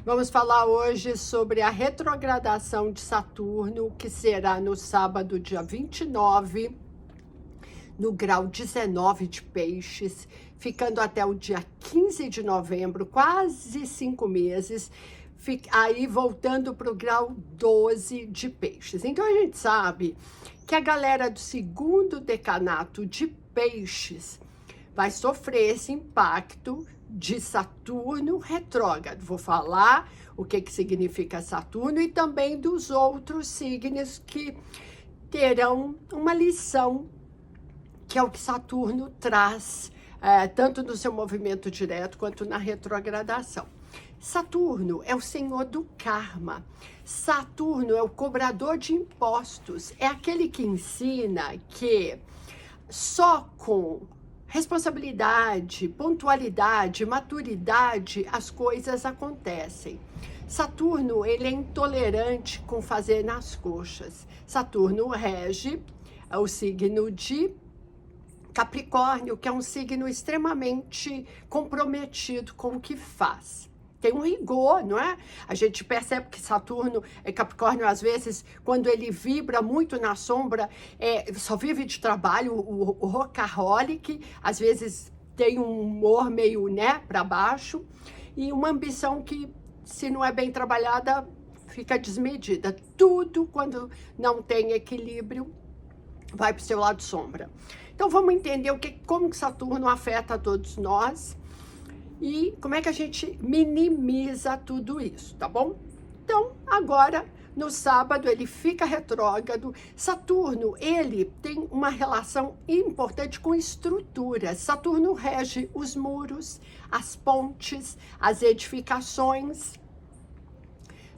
Vamos falar hoje sobre a retrogradação de Saturno, que será no sábado, dia 29, no grau 19 de Peixes, ficando até o dia 15 de novembro, quase 5 meses, aí voltando para o grau 12 de Peixes. Então a gente sabe que a galera do segundo decanato de Peixes vai sofrer esse impacto de Saturno retrógrado. Vou falar o que significa Saturno e também dos outros signos que terão uma lição, que é o que Saturno traz, tanto no seu movimento direto quanto na retrogradação. Saturno é o senhor do karma. Saturno é o cobrador de impostos. É aquele que ensina que só com responsabilidade, pontualidade, maturidade, as coisas acontecem. Saturno, ele é intolerante com fazer nas coxas. Saturno rege o signo de Capricórnio, que é um signo extremamente comprometido com o que faz. Tem um rigor, não é? A gente percebe que Saturno, Capricórnio, às vezes, quando ele vibra muito na sombra, só vive de trabalho, o workaholic, às vezes tem um humor meio, né, para baixo, e uma ambição que, se não é bem trabalhada, fica desmedida. Tudo, quando não tem equilíbrio, vai para o seu lado sombra. Então, vamos entender como que Saturno afeta a todos nós, e como é que a gente minimiza tudo isso, tá bom? Então, agora, no sábado, ele fica retrógrado. Saturno, ele tem uma relação importante com estruturas. Saturno rege os muros, as pontes, as edificações,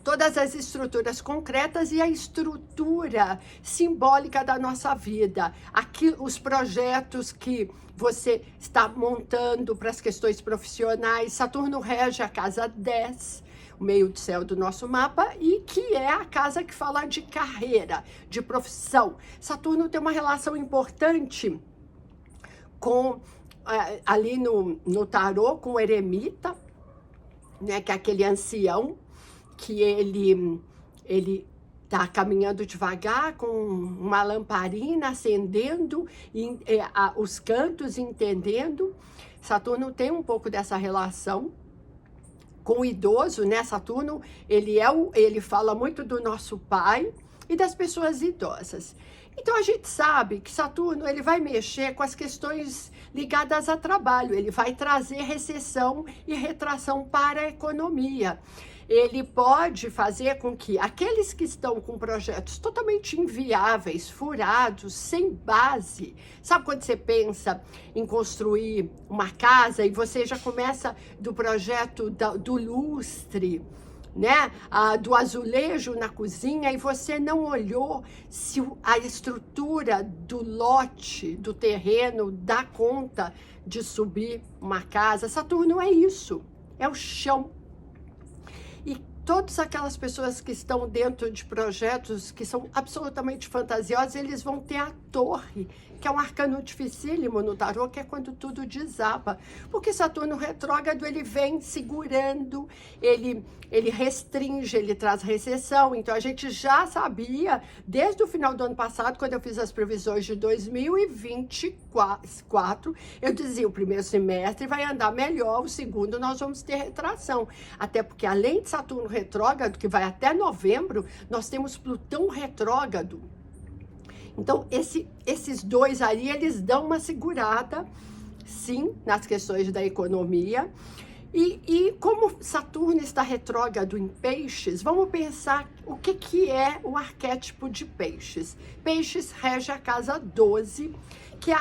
todas as estruturas concretas e a estrutura simbólica da nossa vida. Aqui, os projetos que você está montando para as questões profissionais. Saturno rege a casa 10, o meio do céu do nosso mapa, e que é a casa que fala de carreira, de profissão. Saturno tem uma relação importante com, ali no tarô, com o eremita, né, que é aquele ancião, que ele está caminhando devagar com uma lamparina acendendo os cantos, entendendo. Saturno tem um pouco dessa relação com o idoso, né? Saturno, ele fala muito do nosso pai e das pessoas idosas. Então a gente sabe que Saturno, ele vai mexer com as questões ligadas a trabalho, ele vai trazer recessão e retração para a economia. Ele pode fazer com que aqueles que estão com projetos totalmente inviáveis, furados, sem base, sabe quando você pensa em construir uma casa e você já começa do projeto do lustre, né, do azulejo na cozinha, e você não olhou se a estrutura do lote, do terreno, dá conta de subir uma casa. Saturno é isso, é o chão. E todas aquelas pessoas que estão dentro de projetos que são absolutamente fantasiosos, eles vão ter a torre, que é um arcano dificílimo no tarô, que é quando tudo desaba. Porque Saturno retrógrado, ele vem segurando, ele restringe, ele traz recessão. Então, a gente já sabia, desde o final do ano passado, quando eu fiz as previsões de 2024, eu dizia, o primeiro semestre vai andar melhor, o segundo nós vamos ter retração. Até porque, além de Saturno retrógrado, que vai até novembro, nós temos Plutão retrógrado. Então, esses dois aí, eles dão uma segurada, sim, nas questões da economia. E como Saturno está retrógrado em Peixes, vamos pensar o que é o arquétipo de Peixes. Peixes rege a casa 12, que é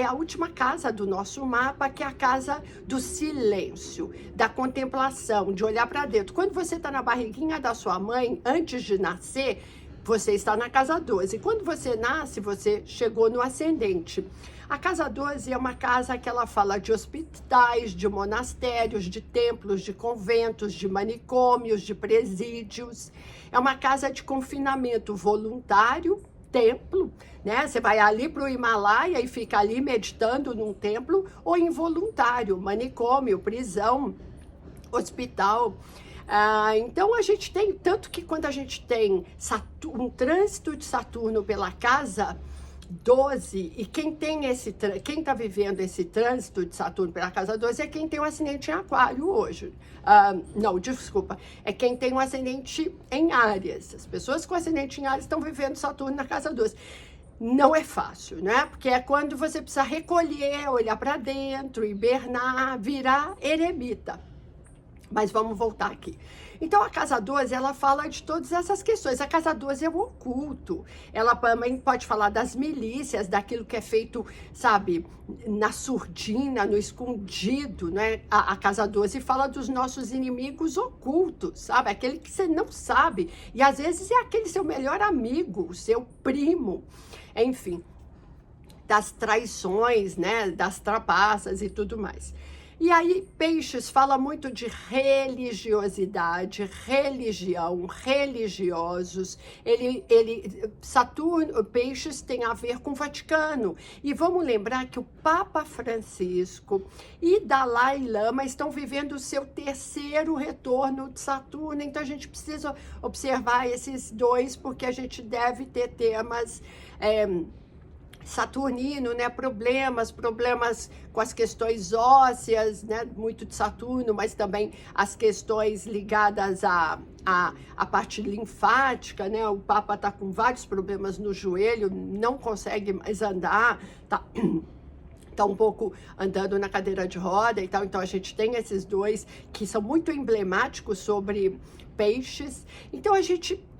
a última casa do nosso mapa, que é a casa do silêncio, da contemplação, de olhar para dentro. Quando você está na barriguinha da sua mãe, antes de nascer, você está na casa 12. Quando você nasce, você chegou no ascendente. A casa 12 é uma casa que ela fala de hospitais, de monastérios, de templos, de conventos, de manicômios, de presídios. É uma casa de confinamento voluntário, templo, né? Você vai ali para o Himalaia e fica ali meditando num templo, ou involuntário, manicômio, prisão, hospital. Então a gente tem, tanto que quando a gente tem um trânsito de Saturno pela casa 12, e quem está vivendo esse trânsito de Saturno pela casa 12 é quem tem um ascendente em Aquário hoje. Não, desculpa, é quem tem um ascendente em Áries. As pessoas com ascendente em Áries estão vivendo Saturno na casa 12. Não é fácil, né? Porque é quando você precisa recolher, olhar para dentro, hibernar, virar eremita. Mas vamos voltar aqui. Então, a casa 12, ela fala de todas essas questões. A casa 12 é o oculto. Ela também pode falar das milícias, daquilo que é feito, sabe, na surdina, no escondido, né? A casa 12 fala dos nossos inimigos ocultos, sabe? Aquele que você não sabe. E, às vezes, é aquele seu melhor amigo, o seu primo. Enfim, das traições, né? Das trapaças e tudo mais. E aí, Peixes fala muito de religiosidade, religião, religiosos. Saturno, Peixes tem a ver com o Vaticano. E vamos lembrar que o Papa Francisco e Dalai Lama estão vivendo o seu terceiro retorno de Saturno. Então, a gente precisa observar esses dois, porque a gente deve ter temas saturnino, né, problemas com as questões ósseas, né, muito de Saturno, mas também as questões ligadas à parte linfática, né, o Papa está com vários problemas no joelho, não consegue mais andar, tá um pouco andando na cadeira de roda e tal, então a gente tem esses dois que são muito emblemáticos sobre Peixes. Então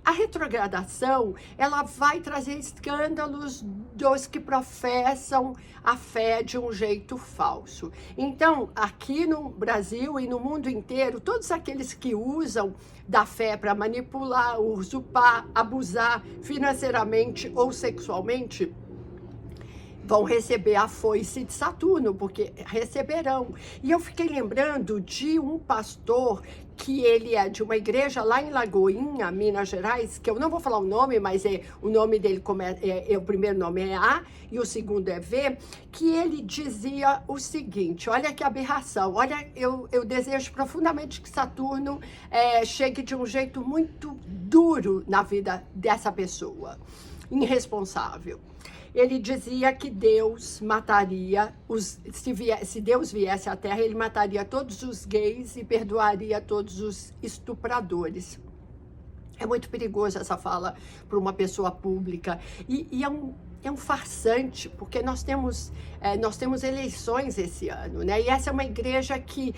a retrogradação, ela vai trazer escândalos dos que professam a fé de um jeito falso. Então, aqui no Brasil e no mundo inteiro, todos aqueles que usam da fé para manipular, usurpar, abusar financeiramente ou sexualmente, vão receber a foice de Saturno, porque receberão. E eu fiquei lembrando de um pastor que ele é de uma igreja lá em Lagoinha, Minas Gerais, que eu não vou falar o nome, mas o nome dele, o primeiro nome é A e o segundo é V, que ele dizia o seguinte, olha que aberração, olha, eu desejo profundamente que Saturno chegue de um jeito muito duro na vida dessa pessoa, irresponsável. Ele dizia que Deus mataria, se Deus viesse à Terra, ele mataria todos os gays e perdoaria todos os estupradores. É muito perigoso essa fala para uma pessoa pública. E é um farsante, porque nós temos eleições esse ano, né? E essa é uma igreja que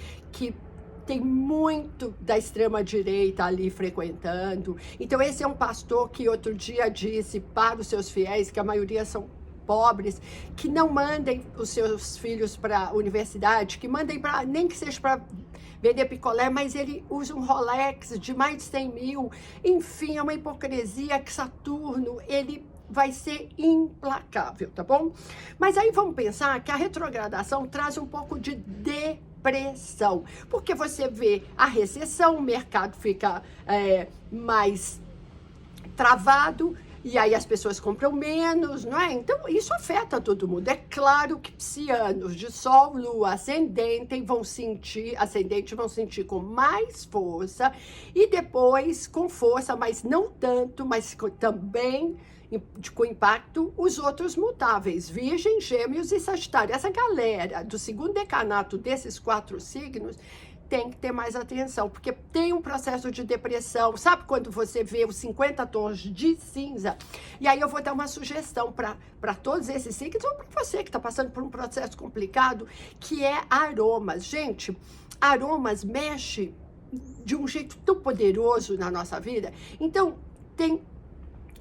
tem muito da extrema-direita ali frequentando. Então, esse é um pastor que outro dia disse para os seus fiéis, que a maioria são pobres, que não mandem os seus filhos para a universidade, que mandem para, nem que seja para vender picolé, mas ele usa um Rolex de mais de 100 mil. Enfim, é uma hipocrisia que Saturno, ele vai ser implacável, tá bom? Mas aí vamos pensar que a retrogradação traz um pouco de depressão, porque você vê a recessão, o mercado fica mais travado, e aí as pessoas compram menos, não é? Então, isso afeta todo mundo. É claro que piscianos de Sol, Lua, Ascendente vão sentir com mais força, e depois com força, mas não tanto, mas também com impacto, os outros mutáveis, Virgem, Gêmeos e Sagitário. Essa galera do segundo decanato desses 4 signos tem que ter mais atenção, porque tem um processo de depressão. Sabe quando você vê os 50 tons de cinza? E aí eu vou dar uma sugestão para todos esses signos, ou para você que está passando por um processo complicado, que é aromas. Gente, aromas mexe de um jeito tão poderoso na nossa vida. Então,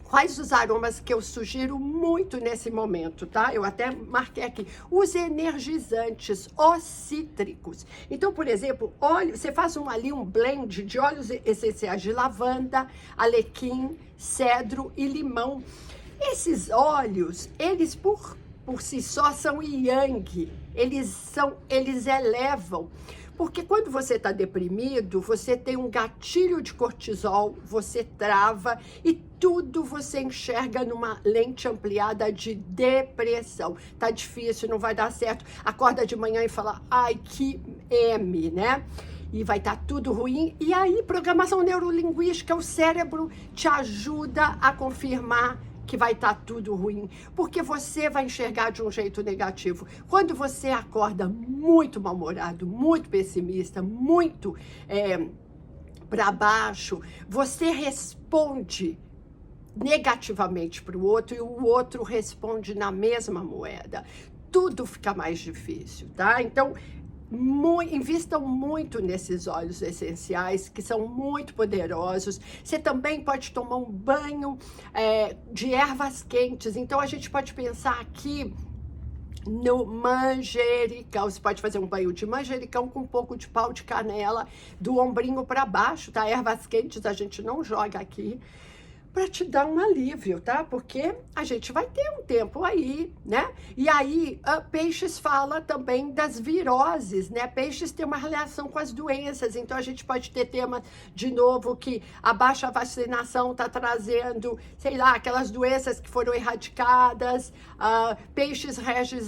quais os aromas que eu sugiro muito nesse momento, tá? Eu até marquei aqui. Os energizantes, os cítricos. Então, por exemplo, você faz um blend de óleos essenciais de lavanda, alecrim, cedro e limão. Esses óleos, eles por si só são yang. Eles elevam. Porque quando você está deprimido, você tem um gatilho de cortisol, você trava e tudo você enxerga numa lente ampliada de depressão. Tá difícil, não vai dar certo. Acorda de manhã e fala, ai, que M, né? e vai estar tudo ruim. E aí, programação neurolinguística, o cérebro te ajuda a confirmar que vai estar tudo ruim, porque você vai enxergar de um jeito negativo. Quando você acorda muito mal-humorado, muito pessimista, muito para baixo, você responde negativamente para o outro e o outro responde na mesma moeda. Tudo fica mais difícil, tá? Então, invistam muito nesses óleos essenciais, que são muito poderosos. Você também pode tomar um banho de ervas quentes. Então, a gente pode pensar aqui no manjericão. Você pode fazer um banho de manjericão com um pouco de pau de canela, do ombrinho para baixo, tá? Ervas quentes a gente não joga aqui, para te dar um alívio, tá? Porque a gente vai ter um tempo aí, né? E aí, Peixes fala também das viroses, né? Peixes tem uma relação com as doenças, então a gente pode ter tema, de novo, que a baixa vacinação tá trazendo, sei lá, aquelas doenças que foram erradicadas. Peixes rege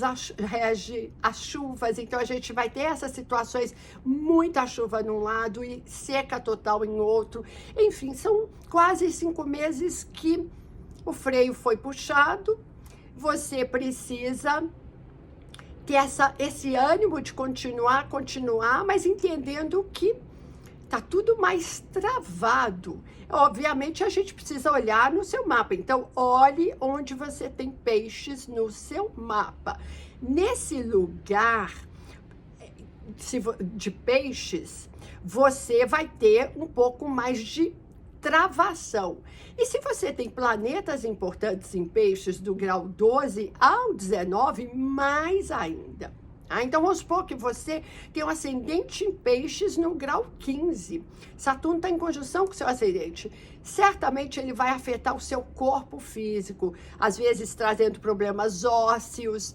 as chuvas, então a gente vai ter essas situações, muita chuva num lado e seca total em outro. Enfim, são quase 5 meses que o freio foi puxado, você precisa ter esse ânimo de continuar, mas entendendo que tá tudo mais travado. Obviamente, a gente precisa olhar no seu mapa. Então, olhe onde você tem peixes no seu mapa. Nesse lugar de peixes, você vai ter um pouco mais de travação. E se você tem planetas importantes em peixes do grau 12 ao 19, mais ainda. Então, vamos supor que você tem um ascendente em peixes no grau 15. Saturno está em conjunção com o seu ascendente. Certamente ele vai afetar o seu corpo físico, às vezes trazendo problemas ósseos,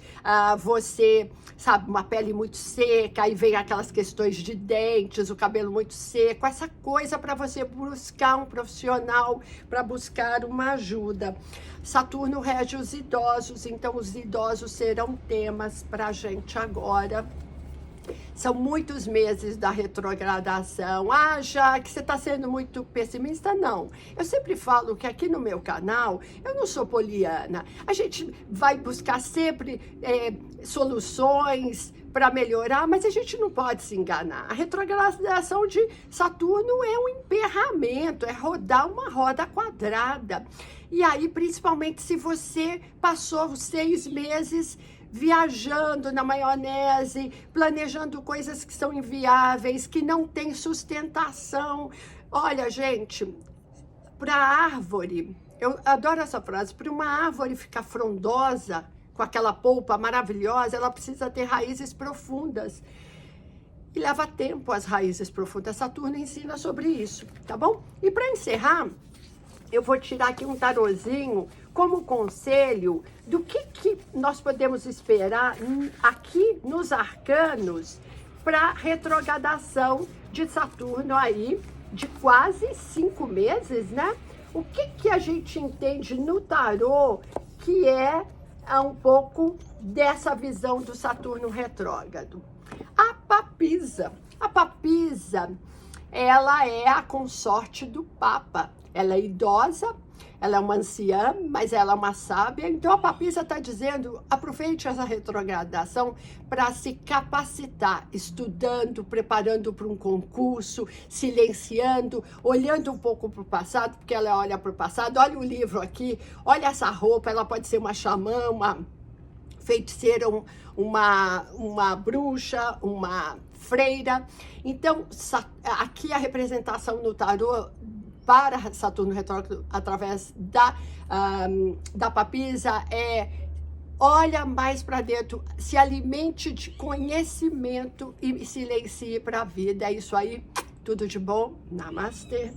você, sabe, uma pele muito seca, aí vem aquelas questões de dentes, o cabelo muito seco, essa coisa para você buscar um profissional, para buscar uma ajuda. Saturno rege os idosos, então os idosos serão temas para a gente agora. São muitos meses da retrogradação. Já que você está sendo muito pessimista, não. Eu sempre falo que aqui no meu canal, eu não sou poliana. A gente vai buscar sempre soluções para melhorar, mas a gente não pode se enganar. A retrogradação de Saturno é um emperramento, é rodar uma roda quadrada. E aí, principalmente se você passou 6 meses viajando na maionese, planejando coisas que são inviáveis, que não tem sustentação. Olha, gente, para a árvore, eu adoro essa frase, para uma árvore ficar frondosa, com aquela polpa maravilhosa, ela precisa ter raízes profundas. E leva tempo as raízes profundas. Saturno ensina sobre isso, tá bom? E para encerrar, eu vou tirar aqui um tarozinho como conselho do que nós podemos esperar aqui nos arcanos para retrogradação de Saturno aí, de quase 5 meses, né? O que a gente entende no tarô que é um pouco dessa visão do Saturno retrógrado? A papisa. A papisa, ela é a consorte do Papa. Ela é idosa, ela é uma anciã, mas ela é uma sábia. Então, a papisa está dizendo, aproveite essa retrogradação para se capacitar, estudando, preparando para um concurso, silenciando, olhando um pouco para o passado, porque ela olha para o passado. Olha o livro aqui, olha essa roupa, ela pode ser uma xamã, uma feiticeira, uma bruxa, uma freira. Então, aqui a representação no tarô para Saturno retrógrado através da papisa olha mais para dentro, se alimente de conhecimento e silencie para a vida. É isso aí, tudo de bom, namastê.